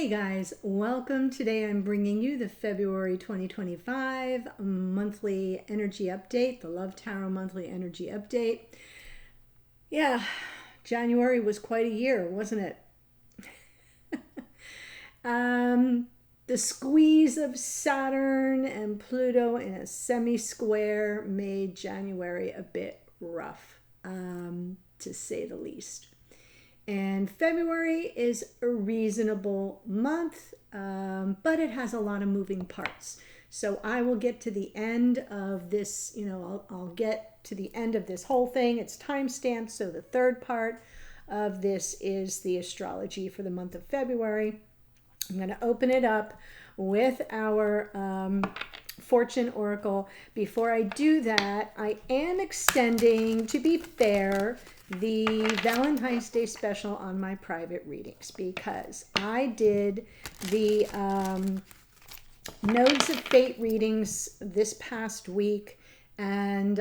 Hey guys, welcome. Today I'm bringing you the February 2025 monthly energy update, the Love Tarot monthly energy update. Yeah, January was quite a year, wasn't it? The squeeze of Saturn and Pluto in a semi-square made January a bit rough, to say the least. And February is a reasonable month, but it has a lot of moving parts. So I will get to the end of this, I'll get to the end of this whole thing. It's timestamped, so the third part of this is the astrology for the month of February. I'm going to open it up with our fortune oracle. Before I do that, I am extending, to be fair, the Valentine's Day special on my private readings, because I did the Nodes of Fate readings this past week, and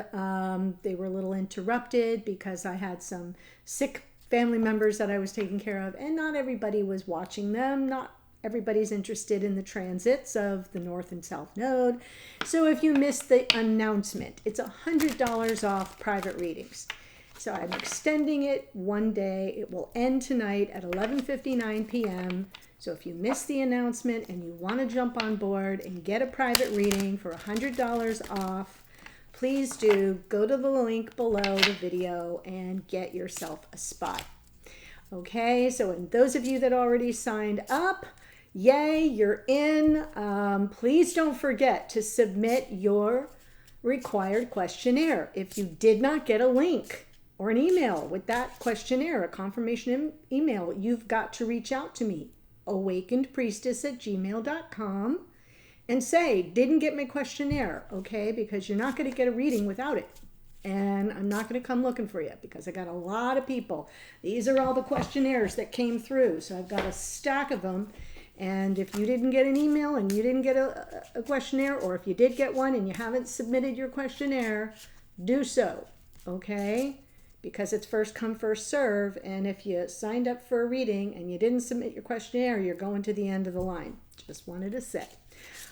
they were a little interrupted because I had some sick family members that I was taking care of, and not everybody was watching them. Not everybody's interested in the transits of the North and South Node. So if you missed the announcement, it's $100 off private readings. So I'm extending it one day. It will end tonight at 11:59 p.m. So if you missed the announcement and you want to jump on board and get a private reading for $100 off, please do go to the link below the video and get yourself a spot. Okay, so and those of you that already signed up, yay, you're in. Please don't forget to submit your required questionnaire. If you did not get a link or an email with that questionnaire, a confirmation email, you've got to reach out to me, awakenedpriestess@gmail.com, and say, didn't get my questionnaire, okay? Because you're not going to get a reading without it. And I'm not going to come looking for you because I got a lot of people. These are all the questionnaires that came through. So I've got a stack of them. And if you didn't get an email and you didn't get a questionnaire, or if you did get one and you haven't submitted your questionnaire, do so, okay? Because it's first come, first serve. And if you signed up for a reading and you didn't submit your questionnaire, you're going to the end of the line. Just wanted to say.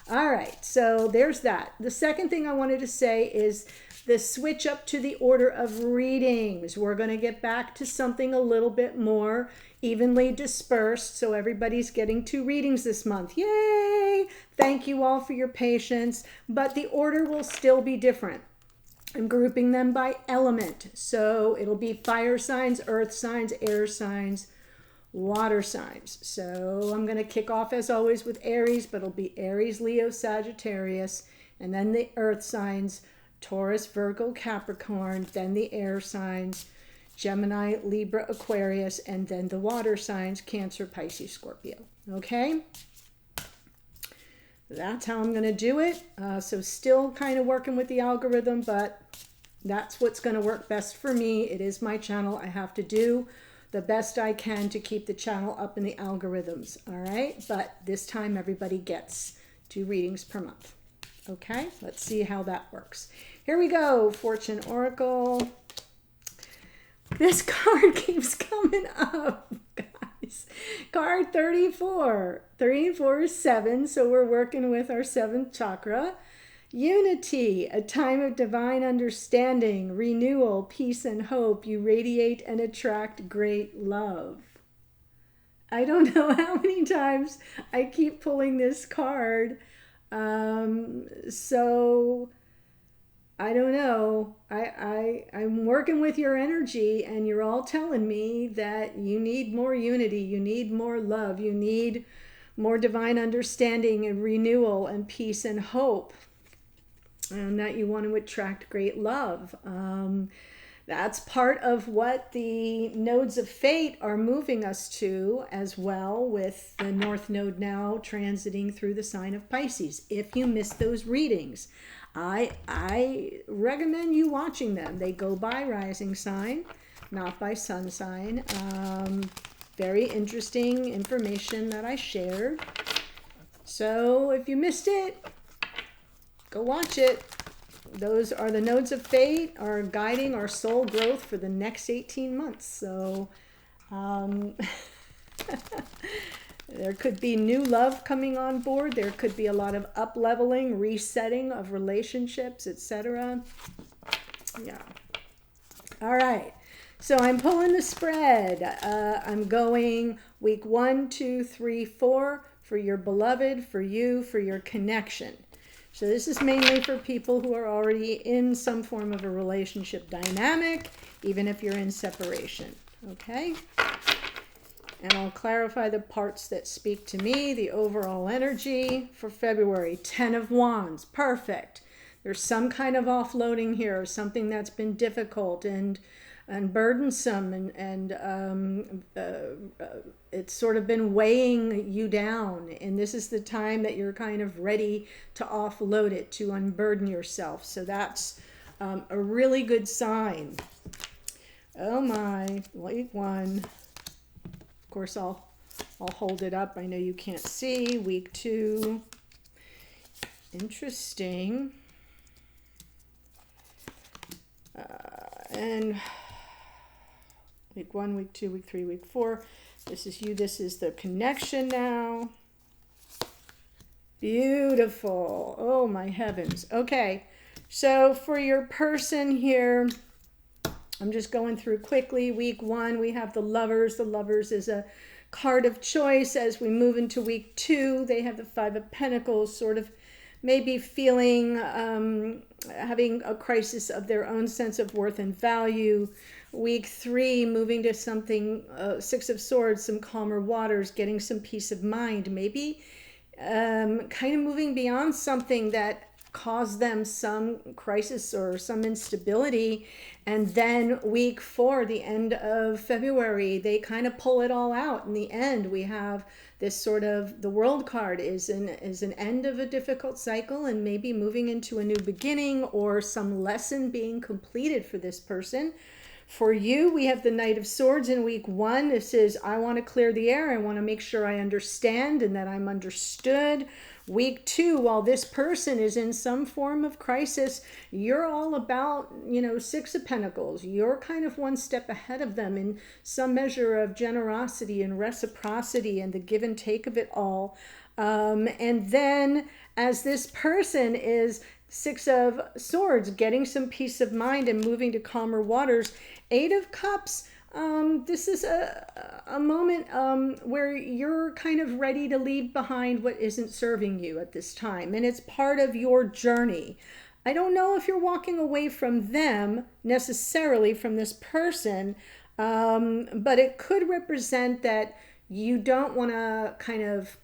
All right, so there's that. The second thing I wanted to say is the switch up to the order of readings. We're going to get back to something a little bit more evenly dispersed, so everybody's getting 2 readings this month. Yay! Thank you all for your patience, but the order will still be different. I'm grouping them by element, so it'll be fire signs, earth signs, air signs, water signs. So I'm going to kick off as always with Aries, but it'll be Aries, Leo, Sagittarius, and then the earth signs, Taurus, Virgo, Capricorn, then the air signs, Gemini, Libra, Aquarius, and then the water signs, Cancer, Pisces, Scorpio. Okay? That's how I'm going to do it. So still kind of working with the algorithm, but that's what's going to work best for me. It is my channel. I have to do the best I can to keep the channel up in the algorithms. All right? But this time everybody gets 2 readings per month. Okay? Let's see how that works. Here we go. Fortune Oracle. This card keeps coming up, guys. Card 34. 3 and 4 is 7, so we're working with our 7th chakra. Unity, a time of divine understanding, renewal, peace, and hope. You radiate and attract great love. I don't know how many times I keep pulling this card. So I don't know. I'm working with your energy, and you're all telling me that you need more unity, you need more love, you need more divine understanding and renewal and peace and hope, and that you want to attract great love. That's part of what the nodes of fate are moving us to as well, with the North Node now transiting through the sign of Pisces. If you missed those readings, I recommend you watching them. They go by rising sign, not by sun sign. Very interesting information that I shared. So if you missed it, go watch it. Those are the nodes of fate, are guiding our soul growth for the next 18 months. So There could be new love coming on board. There could be a lot of up-leveling, resetting of relationships, etc. Yeah. All right. So I'm pulling the spread. I'm going week 1, 2, 3, 4 for your beloved, for you, for your connection. So this is mainly for people who are already in some form of a relationship dynamic, even if you're in separation. Okay? And I'll clarify the parts that speak to me, the overall energy for February. 10 of Wands. Perfect. There's some kind of offloading here, something that's been difficult and burdensome, and it's sort of been weighing you down. And this is the time that you're kind of ready to offload it, to unburden yourself. So that's a really good sign. Oh my, week 1. Of course, I'll hold it up. I know you can't see. Week 2. Interesting. And week 1, week 2, week 3, week 4. This is you. This is the connection now. Beautiful. Oh, my heavens. Okay. So for your person here, I'm just going through quickly. Week 1, we have the Lovers. The Lovers is a card of choice. As we move into week 2, they have the 5 of Pentacles, sort of maybe feeling, having a crisis of their own sense of worth and value. Week 3, moving to something, 6 of Swords, some calmer waters, getting some peace of mind. Maybe kind of moving beyond something that caused them some crisis or some instability. And then week 4, the end of February, they kind of pull it all out. In the end, we have this sort of, the World card is an end of a difficult cycle and maybe moving into a new beginning or some lesson being completed for this person. For you, we have the Knight of Swords in week 1. This is, I want to clear the air. I want to make sure I understand and that I'm understood. Week 2, while this person is in some form of crisis, you're all about, 6 of Pentacles. You're kind of one step ahead of them in some measure of generosity and reciprocity and the give and take of it all. And then as this person is 6 of Swords, getting some peace of mind and moving to calmer waters. 8 of Cups, this is a moment where you're kind of ready to leave behind what isn't serving you at this time. And it's part of your journey. I don't know if you're walking away from them necessarily, from this person, but it could represent that you don't want to kind of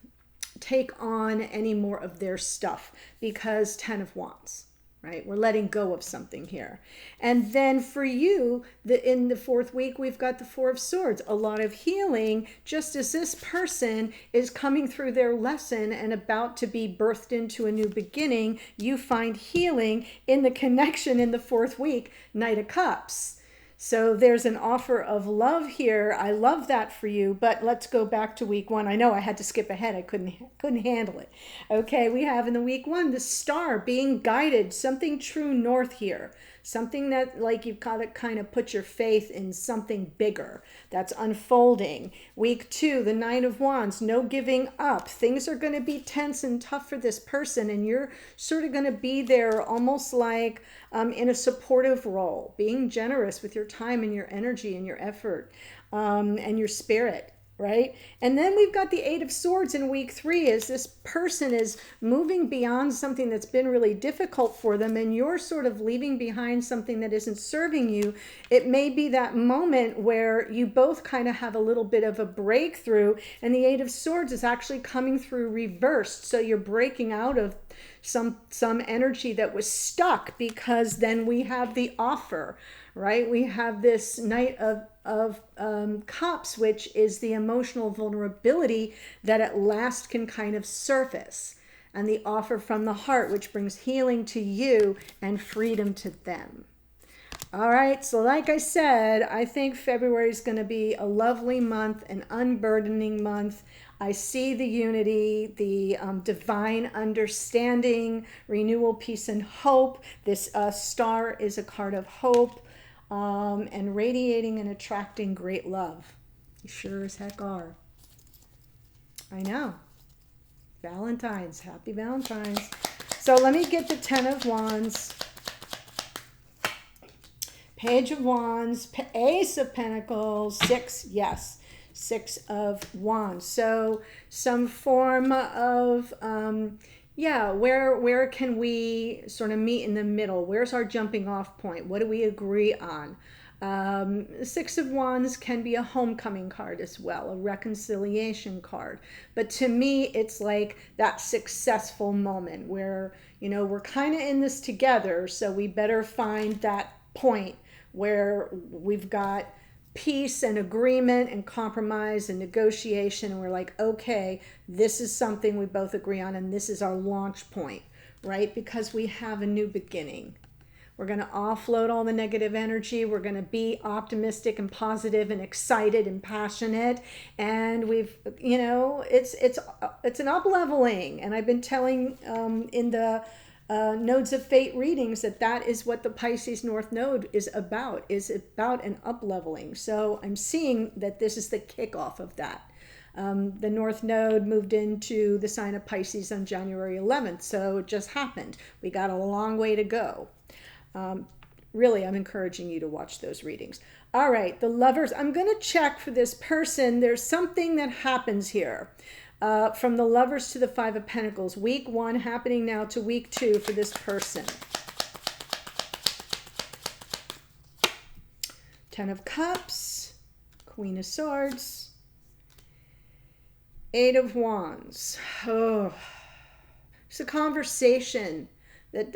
take on any more of their stuff, because 10 of Wands, right? We're letting go of something here. And then for you, in the 4th week, we've got the 4 of Swords, a lot of healing, just as this person is coming through their lesson and about to be birthed into a new beginning. You find healing in the connection in the 4th week, Knight of Cups. So there's an offer of love here. I love that for you, but let's go back to week 1. I know I had to skip ahead. I couldn't handle it. Okay, we have in the week 1, the Star, being guided, something true north here. Something that, like, you've got to kind of put your faith in something bigger that's unfolding. Week 2, the 9 of Wands, no giving up. Things are going to be tense and tough for this person, and you're sort of going to be there almost like in a supportive role, being generous with your time and your energy and your effort and your spirit. Right? And then we've got the 8 of Swords in week 3, as this person is moving beyond something that's been really difficult for them, and you're sort of leaving behind something that isn't serving you. It may be that moment where you both kind of have a little bit of a breakthrough, and the 8 of Swords is actually coming through reversed. So you're breaking out of some energy that was stuck, because then we have the offer, right? We have this Knight of Cups, which is the emotional vulnerability that at last can kind of surface, and the offer from the heart, which brings healing to you and freedom to them. All right, so like I said, I think February is going to be a lovely month, an unburdening month. I see the unity, the divine understanding, renewal, peace, and hope. This Star is a card of hope. And radiating and attracting great love. You sure as heck are. I know. Valentine's. Happy Valentine's. So let me get the Ten of Wands. Page of Wands. Ace of Pentacles. Six. Yes. Six of Wands. So some form of, where can we sort of meet in the middle? Where's our jumping off point? What do we agree on? Six of Wands can be a homecoming card as well, a reconciliation card. But to me, it's like that successful moment where, we're kind of in this together, so we better find that point where we've got peace and agreement and compromise and negotiation, and we're like, okay, this is something we both agree on, and this is our launch point, right? Because we have a new beginning. We're going to offload all the negative energy. We're going to be optimistic and positive and excited and passionate. And we've, it's an up-leveling. And I've been telling in the Nodes of Fate readings that is what the Pisces North Node is about an up-leveling. So I'm seeing that this is the kickoff of that. The North Node moved into the sign of Pisces on January 11th. So it just happened. We got a long way to go. Really, I'm encouraging you to watch those readings. All right, the Lovers. I'm going to check for this person. There's something that happens here. From the Lovers to the Five of Pentacles. Week 1 happening now to week 2 for this person. Ten of Cups. Queen of Swords. Eight of Wands. Oh, it's a conversation that...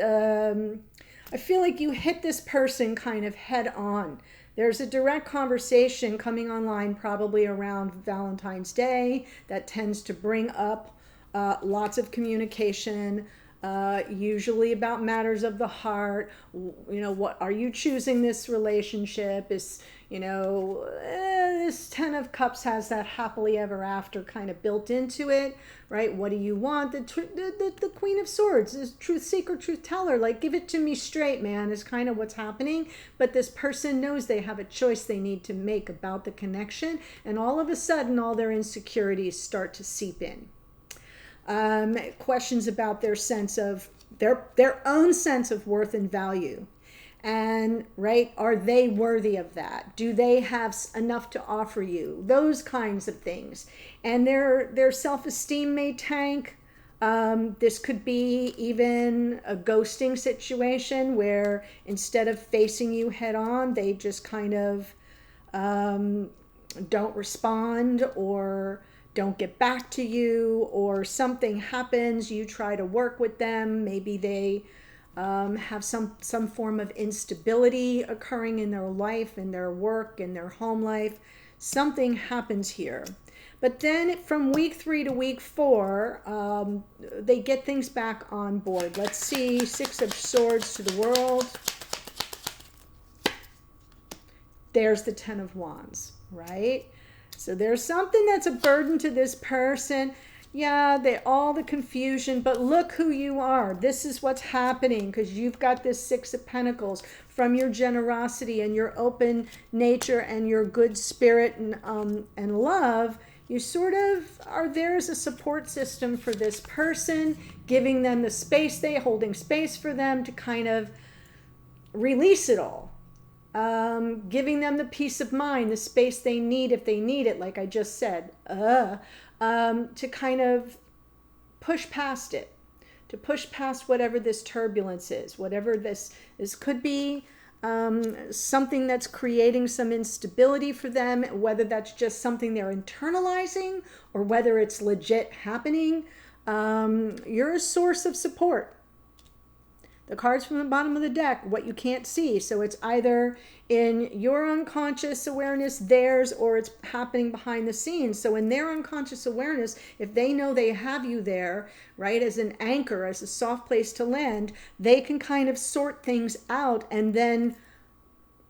I feel like you hit this person kind of head on. There's a direct conversation coming online probably around Valentine's Day that tends to bring up lots of communication, usually about matters of the heart. What are you choosing this relationship? Is, this Ten of Cups has that happily ever after kind of built into it, right? What do you want? The Queen of Swords is truth seeker, truth teller. Like, give it to me straight, man, is kind of what's happening. But this person knows they have a choice they need to make about the connection. And all of a sudden, all their insecurities start to seep in. Questions about their sense of, their own sense of worth and value. And, right, are they worthy of that? Do they have enough to offer you? Those kinds of things. And their self-esteem may tank. This could be even a ghosting situation where instead of facing you head on, they just kind of don't respond or don't get back to you, or something happens, you try to work with them. Maybe they have some form of instability occurring in their life, in their work, in their home life. Something happens here. But then from week 3 to week 4, they get things back on board. Let's see, Six of Swords to the World. There's the Ten of Wands, right? So there's something that's a burden to this person. Yeah, all the confusion, but look who you are. This is what's happening because you've got this Six of Pentacles. From your generosity and your open nature and your good spirit and love, you sort of are there as a support system for this person, giving them the space, holding space for them to kind of release it all. Giving them the peace of mind, the space they need if they need it, like I just said, to kind of push past it, to push past whatever this turbulence is, whatever this could be, something that's creating some instability for them, whether that's just something they're internalizing or whether it's legit happening. You're a source of support. The cards from the bottom of the deck, what you can't see. So it's either in your unconscious awareness, theirs, or it's happening behind the scenes. So in their unconscious awareness, if they know they have you there, right, as an anchor, as a soft place to land, they can kind of sort things out and then,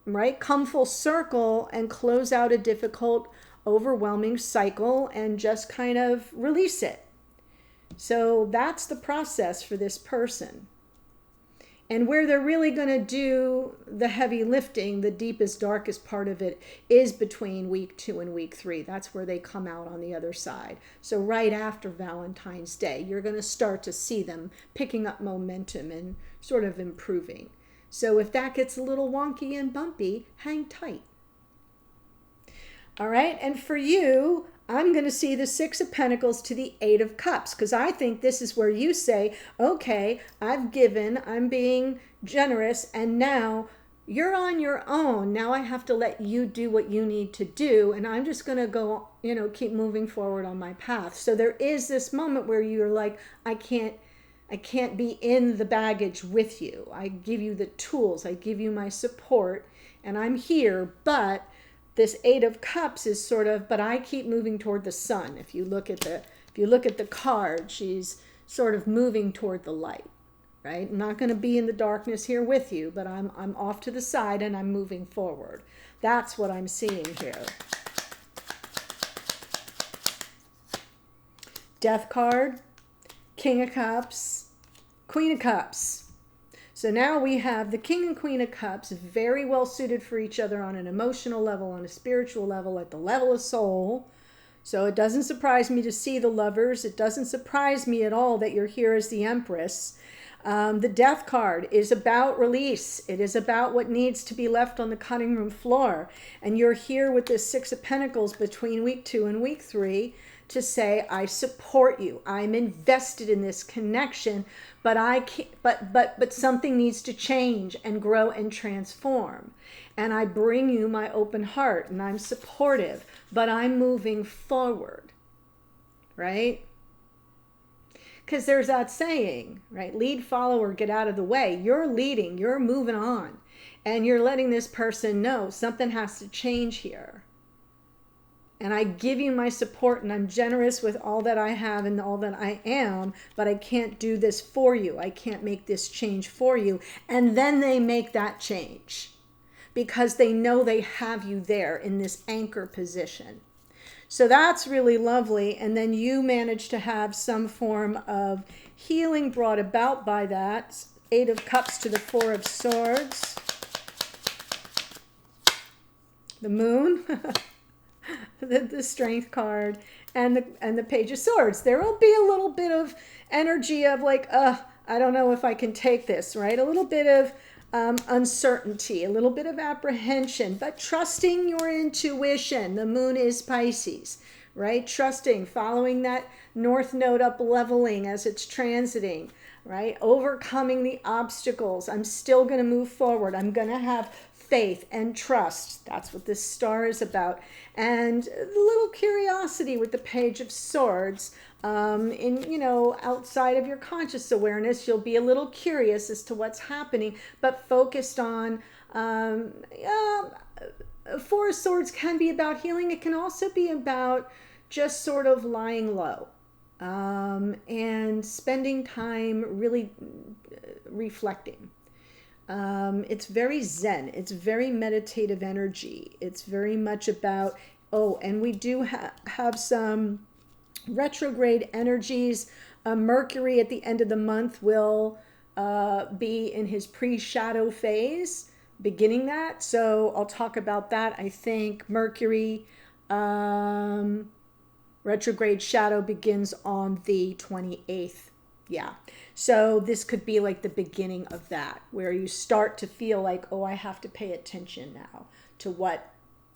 right, come full circle and close out a difficult, overwhelming cycle and just kind of release it. So that's the process for this person. And where they're really going to do the heavy lifting, the deepest, darkest part of it, is between week 2 and week 3. That's where they come out on the other side. So right after Valentine's Day, you're going to start to see them picking up momentum and sort of improving. So if that gets a little wonky and bumpy, hang tight. All right, and for you, I'm going to see the 6 of Pentacles to the 8 of Cups, because I think this is where you say, okay, I've given, I'm being generous, and now you're on your own. Now I have to let you do what you need to do, and I'm just going to go, keep moving forward on my path. So there is this moment where you're like, I can't be in the baggage with you. I give you the tools, I give you my support, and I'm here, but this 8 of Cups is sort of, but I keep moving toward the sun. If you look at the card, she's sort of moving toward the light, right? I'm not going to be in the darkness here with you, but I'm off to the side and I'm moving forward. That's what I'm seeing here. Death card, King of Cups, Queen of Cups. So now we have the King and Queen of Cups, very well suited for each other on an emotional level, on a spiritual level, at the level of soul. So it doesn't surprise me to see the Lovers. It doesn't surprise me at all that you're here as the Empress. The Death card is about release. It is about what needs to be left on the cutting room floor. And you're here with this 6 of Pentacles between week 2 and week 3 to say, I support you. I'm invested in this connection, but I can't, but something needs to change and grow and transform. And I bring you my open heart and I'm supportive, but I'm moving forward, right? Because there's that saying, right? Lead, follower, get out of the way. You're leading, you're moving on, and you're letting this person know something has to change here. And I give you my support and I'm generous with all that I have and all that I am, but I can't do this for you. I can't make this change for you. And then they make that change because they know they have you there in this anchor position. So that's really lovely. And then you manage to have some form of healing brought about by that. 8 of Cups to the 4 of Swords. The Moon. The Strength card and the Page of Swords. There will be a little bit of energy of like, I don't know if I can take this, right? A little bit of uncertainty, a little bit of apprehension, but trusting your intuition. The Moon is Pisces, right? Trusting, following that North Node up leveling as it's transiting, right? Overcoming the obstacles. I'm still going to move forward. I'm going to have faith and trust. That's what this star is about. And a little curiosity with the Page of Swords. Outside of your conscious awareness, you'll be a little curious as to what's happening, but focused on, 4 of Swords can be about healing. It can also be about just sort of lying low, and spending time really reflecting. It's very Zen. It's very meditative energy. It's very much about, and we do have some retrograde energies. Mercury at the end of the month will be in his pre-shadow phase, beginning that. So I'll talk about that. I think Mercury retrograde shadow begins on the 28th. Yeah. So this could be like the beginning of that, where you start to feel like, I have to pay attention now to what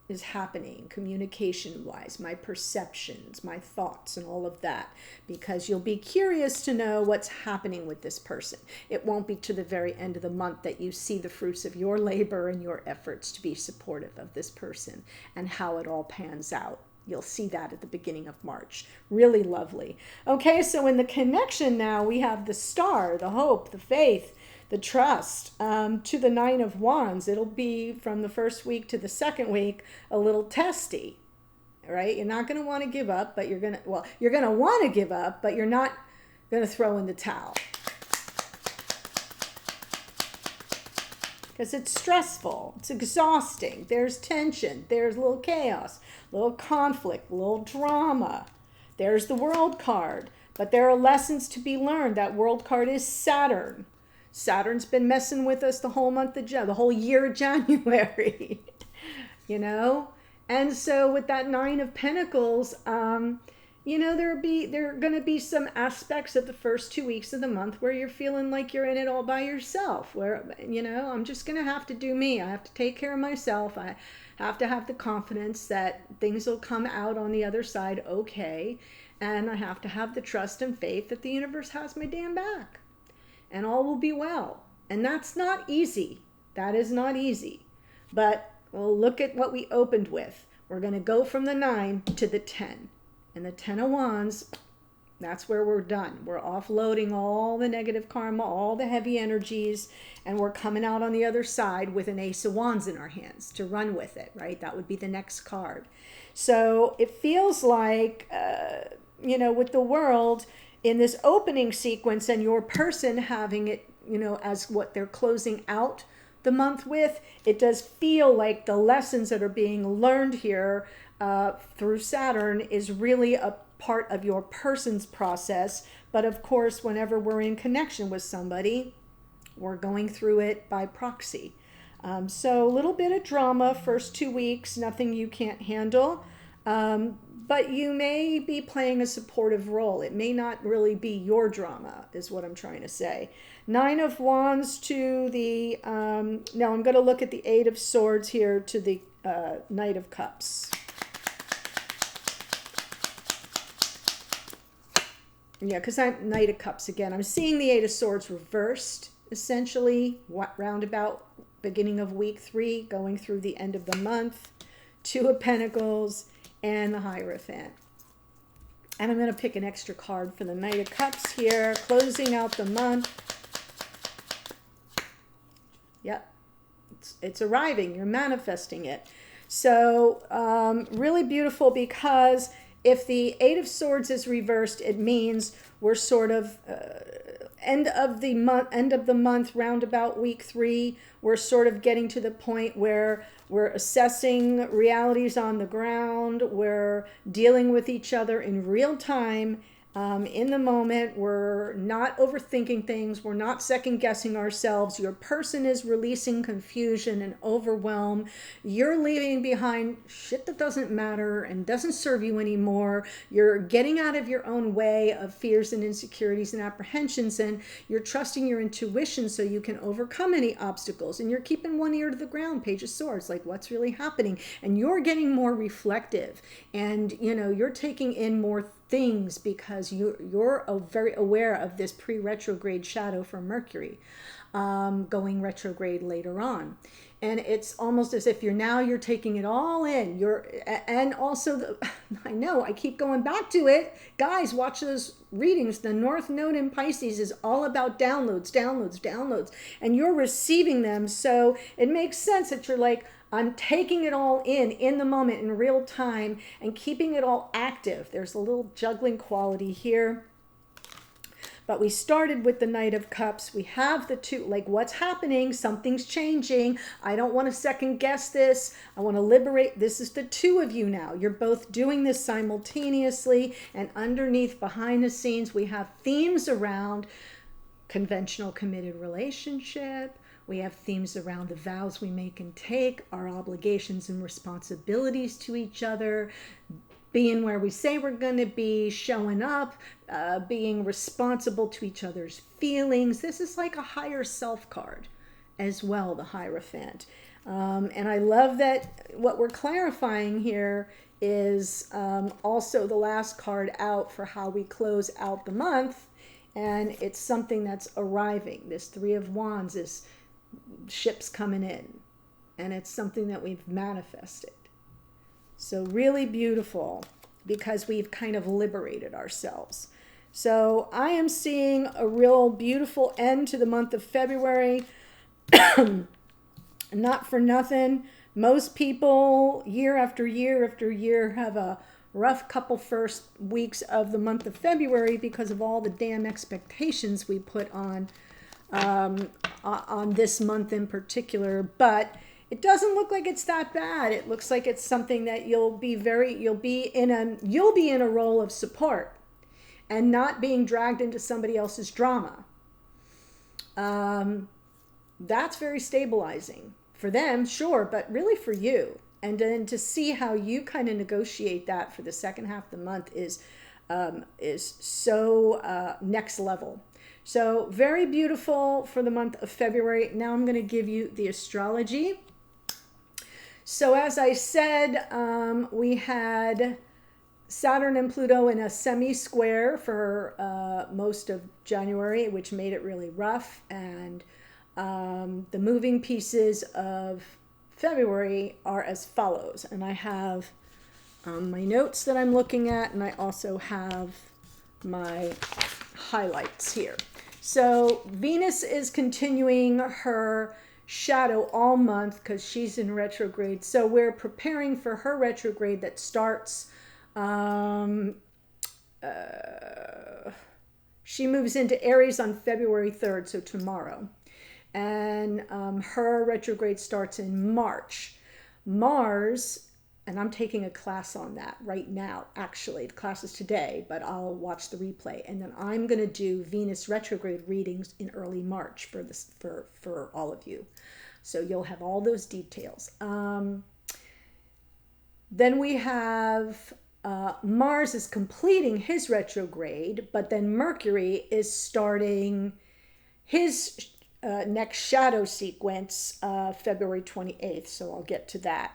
is happening communication-wise, my perceptions, my thoughts, and all of that, because you'll be curious to know what's happening with this person. It won't be to the very end of the month that you see the fruits of your labor and your efforts to be supportive of this person and how it all pans out. You'll see that at the beginning of March. Really lovely. Okay, so in the connection now, we have the star, the hope, the faith, the trust, to the 9 of Wands. It'll be from the first week to the second week, a little testy, right? You're not going to want to give up, but you're going to want to give up, but you're not going to throw in the towel. Because it's stressful, it's exhausting, there's tension, there's a little chaos, a little conflict, a little drama. There's the World card, but there are lessons to be learned. That World card is Saturn. Saturn's been messing with us the whole month of the whole year of January, you know? And so with that Nine of Pentacles, you know, there are going to be some aspects of the first 2 weeks of the month where you're feeling like you're in it all by yourself, where, you know, I'm just going to have to do me. I have to take care of myself. I have to have the confidence that things will come out on the other side okay. And I have to have the trust and faith that the universe has my damn back and all will be well. And that's not easy. That is not easy. But we'll look at what we opened with. We're going to go from the 9 to the 10. And the 10 of Wands, that's where we're done. We're offloading all the negative karma, all the heavy energies, and we're coming out on the other side with an Ace of Wands in our hands to run with it, right? That would be the next card. So it feels like, you know, with the World in this opening sequence and your person having it, you know, as what they're closing out the month with, it does feel like the lessons that are being learned here through Saturn is really a part of your person's process. But of course, whenever we're in connection with somebody, we're going through it by proxy. So a little bit of drama first 2 weeks, nothing you can't handle. But you may be playing a supportive role. It may not really be your drama, is what I'm trying to say. Nine of Wands to the, now I'm going to look at the Eight of Swords here to the Knight of Cups. Yeah, because I'm Knight of Cups again. I'm seeing the Eight of Swords reversed, essentially, roundabout beginning of week 3, going through the end of the month. Two of Pentacles and the Hierophant. And I'm going to pick an extra card for the Knight of Cups here, closing out the month. Yep, it's arriving. You're manifesting it. So really beautiful, because if the Eight of Swords is reversed, it means we're sort of end of the month, roundabout week 3. We're sort of getting to the point where we're assessing realities on the ground. We're dealing with each other in real time. In the moment, we're not overthinking things. We're not second guessing ourselves. Your person is releasing confusion and overwhelm. You're leaving behind shit that doesn't matter and doesn't serve you anymore. You're getting out of your own way of fears and insecurities and apprehensions, and you're trusting your intuition so you can overcome any obstacles. And you're keeping one ear to the ground, Page of Swords, like what's really happening. And you're getting more reflective, and you know, you're taking in more things because you're very aware of this pre-retrograde shadow from Mercury going retrograde later on. And it's almost as if you're taking it all in. And also, I know I keep going back to it. Guys, watch those readings. The North Node in Pisces is all about downloads, downloads, downloads. And you're receiving them. So it makes sense that you're like, I'm taking it all in the moment, in real time, and keeping it all active. There's a little juggling quality here. But we started with the Knight of Cups. We have the two, like what's happening? Something's changing. I don't want to second guess this. I want to liberate. This is the two of you now. You're both doing this simultaneously. And underneath, behind the scenes, we have themes around conventional committed relationship. We have themes around the vows we make and take, our obligations and responsibilities to each other, being where we say we're going to be, showing up, being responsible to each other's feelings. This is like a higher self card as well, the Hierophant. And I love that what we're clarifying here is also the last card out for how we close out the month. And it's something that's arriving. This Three of Wands is ships coming in, and it's something that we've manifested. So really beautiful, because we've kind of liberated ourselves. So I am seeing a real beautiful end to the month of February. Not for nothing, most people year after year after year have a rough couple first weeks of the month of February because of all the damn expectations we put on this month in particular. But it doesn't look like it's that bad. It looks like it's something that you'll be in a role of support and not being dragged into somebody else's drama. That's very stabilizing for them, sure, but really for you. And then to see how you kind of negotiate that for the second half of the month is so next level. So very beautiful for the month of February. Now I'm going to give you the astrology. So as I said, we had Saturn and Pluto in a semi-square for most of January, which made it really rough. And the moving pieces of February are as follows. And I have my notes that I'm looking at, and I also have my highlights here. So Venus is continuing her shadow all month because she's in retrograde. So we're preparing for her retrograde that starts, she moves into Aries on February 3rd, so tomorrow. And her retrograde starts in March. Mars, and I'm taking a class on that right now, actually. The class is today, but I'll watch the replay. And then I'm going to do Venus retrograde readings in early March for this for all of you. So you'll have all those details. Then we have Mars is completing his retrograde, but then Mercury is starting his next shadow sequence February 28th. So I'll get to that.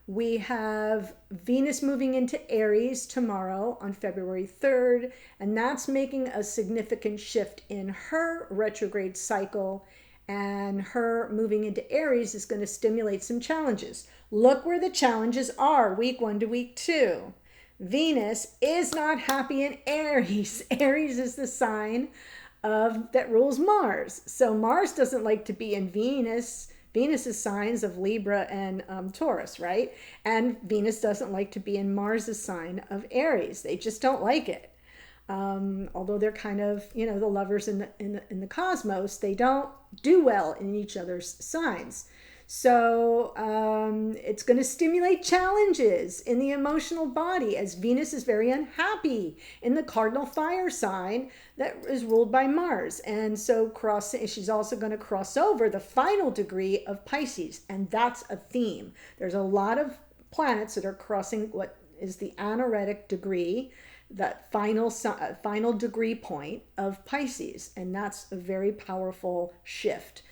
We have Venus moving into Aries tomorrow on February 3rd, and that's making a significant shift in her retrograde cycle, and her moving into Aries is going to stimulate some challenges. Look where the challenges are, week 1 to week 2. Venus is not happy in Aries. Aries is the sign that rules Mars. So Mars doesn't like to be in Venus. Venus is signs of Libra and Taurus, right? And Venus doesn't like to be in Mars' sign of Aries. They just don't like it. Although they're kind of, the lovers in the cosmos, they don't do well in each other's signs. So it's going to stimulate challenges in the emotional body as Venus is very unhappy in the cardinal fire sign that is ruled by Mars. And so she's also going to cross over the final degree of Pisces. And that's a theme. There's a lot of planets that are crossing what is the anaretic degree, that final degree point of Pisces. And that's a very powerful shift.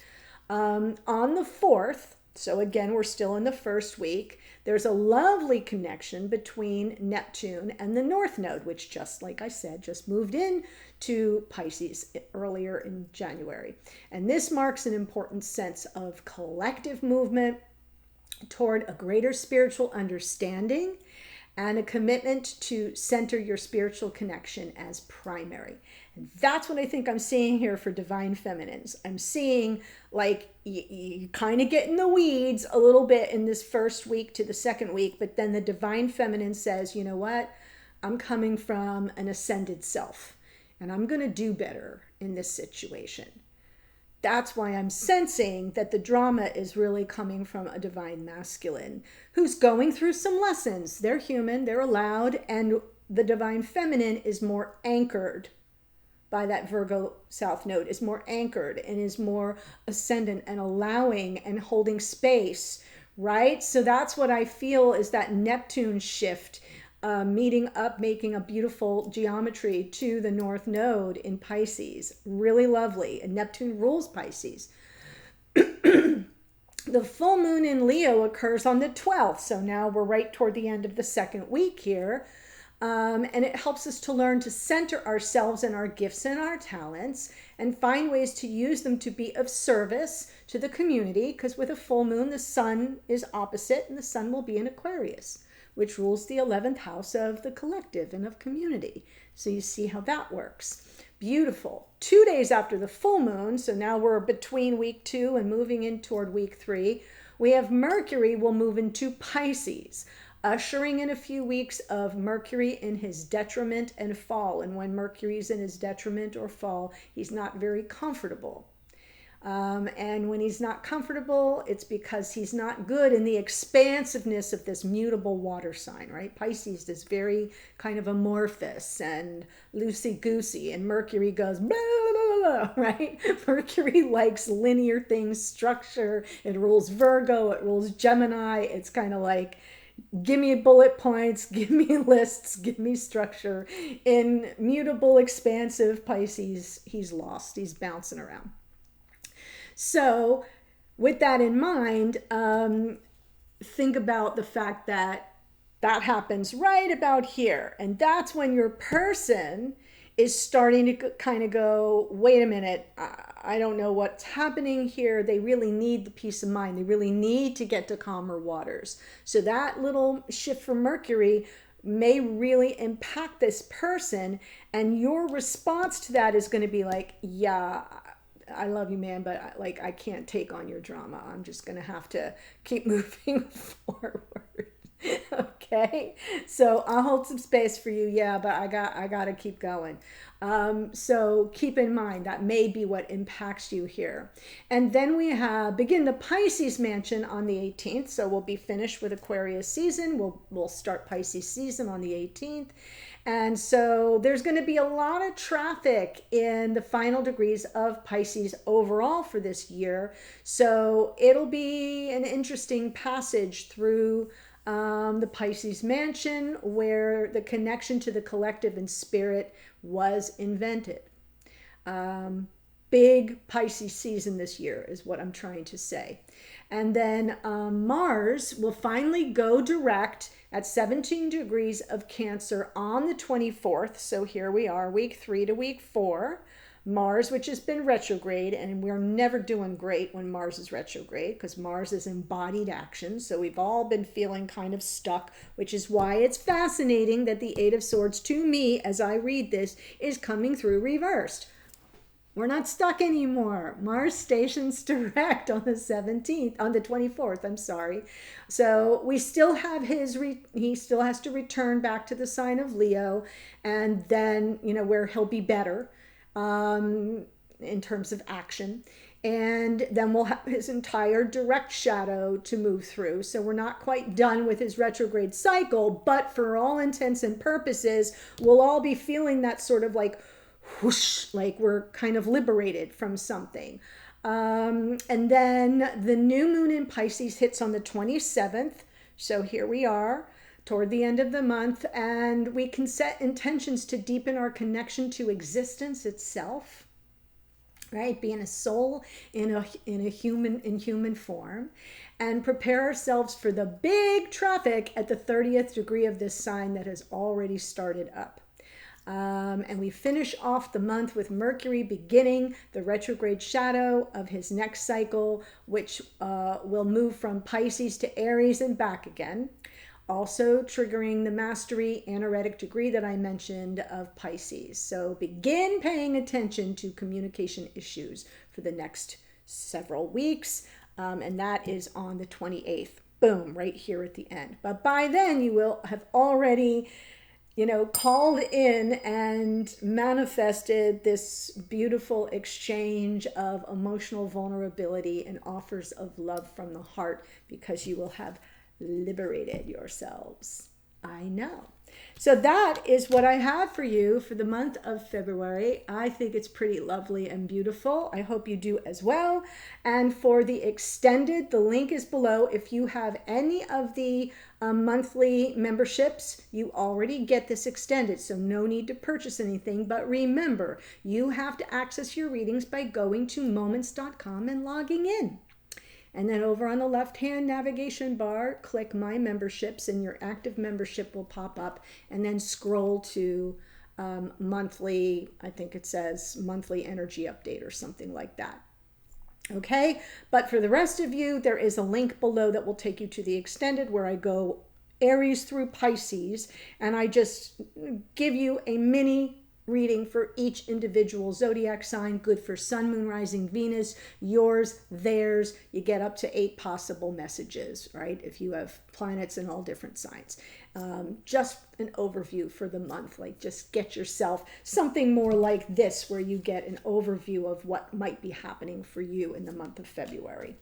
On the 4th, so again, we're still in the first week, there's a lovely connection between Neptune and the North Node, which just like I said, just moved in to Pisces earlier in January. And this marks an important sense of collective movement toward a greater spiritual understanding and a commitment to center your spiritual connection as primary. And that's what I think I'm seeing here for divine feminines. I'm seeing like you kind of get in the weeds a little bit in this first week to the second week, but then the divine feminine says, you know what? I'm coming from an ascended self and I'm going to do better in this situation. That's why I'm sensing that the drama is really coming from a divine masculine who's going through some lessons. They're human, they're allowed, and the divine feminine is more anchored by that Virgo South Node, is more anchored and is more ascendant and allowing and holding space, right? So that's what I feel is that Neptune shift meeting up, making a beautiful geometry to the North Node in Pisces. Really lovely. And Neptune rules Pisces. The full moon in Leo occurs on the 12th. So now we're right toward the end of the second week here. And it helps us to learn to center ourselves and our gifts and our talents and find ways to use them to be of service to the community. Because with a full moon, the sun is opposite and the sun will be in Aquarius, which rules the 11th house of the collective and of community. So you see how that works. Beautiful. 2 days after the full moon, so now we're between week 2 and moving in toward week 3, we have Mercury will move into Pisces, ushering in a few weeks of Mercury in his detriment and fall. And when Mercury's in his detriment or fall, he's not very comfortable. And when he's not comfortable, it's because he's not good in the expansiveness of this mutable water sign, right? Pisces is very kind of amorphous and loosey-goosey, and Mercury goes blah, blah, blah, right? Mercury likes linear things, structure. It rules Virgo, it rules Gemini. It's kind of like, give me bullet points, give me lists, give me structure. In mutable, expansive Pisces, he's lost. He's bouncing around. So with that in mind, think about the fact that happens right about here. And that's when your person is starting to kind of go, wait a minute, I don't know what's happening here. They really need the peace of mind. They really need to get to calmer waters. So that little shift from Mercury may really impact this person. And your response to that is going to be like, yeah, I love you, man, but I can't take on your drama. I'm just going to have to keep moving forward. Okay, so I'll hold some space for you, yeah, but I got to keep going. So keep in mind that may be what impacts you here. And then we begin the Pisces mansion on the 18th. So we'll be finished with Aquarius season. We'll start Pisces season on the 18th. And so there's going to be a lot of traffic in the final degrees of Pisces overall for this year. So it'll be an interesting passage through the Pisces mansion, where the connection to the collective and spirit was invented. Big Pisces season this year is what I'm trying to say. And then Mars will finally go direct at 17 degrees of Cancer on the 24th. So here we are, week 3 to week 4. Mars, which has been retrograde, and we're never doing great when Mars is retrograde because Mars is embodied action. So we've all been feeling kind of stuck, which is why it's fascinating that the Eight of Swords, to me, as I read this, is coming through reversed. We're not stuck anymore. Mars stations direct on the 17th, on the 24th, I'm sorry. So we still have he still has to return back to the sign of Leo, and then, where he'll be better in terms of action. And then we'll have his entire direct shadow to move through. So we're not quite done with his retrograde cycle, but for all intents and purposes, we'll all be feeling that sort of like whoosh, like we're kind of liberated from something. And then the new moon in Pisces hits on the 27th. So here we are toward the end of the month, and we can set intentions to deepen our connection to existence itself, right? Being a soul in human form, and prepare ourselves for the big traffic at the 30th degree of this sign that has already started up. And we finish off the month with Mercury beginning the retrograde shadow of his next cycle, which will move from Pisces to Aries and back again. Also triggering the mastery anaretic degree that I mentioned of Pisces. So begin paying attention to communication issues for the next several weeks. And that is on the 28th. Boom, right here at the end. But by then you will have already, called in and manifested this beautiful exchange of emotional vulnerability and offers of love from the heart, because you will have liberated yourselves. I know. So that is what I have for you for the month of February. I think it's pretty lovely and beautiful. I hope you do as well. And for the extended, the link is below. If you have any of the monthly memberships, you already get this extended, so no need to purchase anything. But remember, you have to access your readings by going to moments.com and logging in. And then over on the left-hand navigation bar, click My Memberships, and your active membership will pop up. And then scroll to monthly, I think it says monthly energy update or something like that. Okay, but for the rest of you, there is a link below that will take you to the extended, where I go Aries through Pisces, and I just give you a mini reading for each individual zodiac sign, good for Sun, Moon, Rising, Venus, yours, theirs. You get up to 8 possible messages, right? If you have planets in all different signs. Just an overview for the month. Like, just get yourself something more like this, where you get an overview of what might be happening for you in the month of February.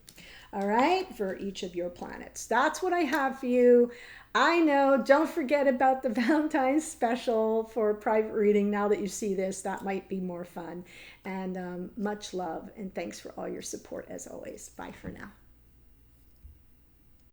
All right, for each of your planets. That's what I have for you. I know. Don't forget about the Valentine's special for a private reading. Now that you see this, that might be more fun. And much love. And thanks for all your support as always. Bye for now.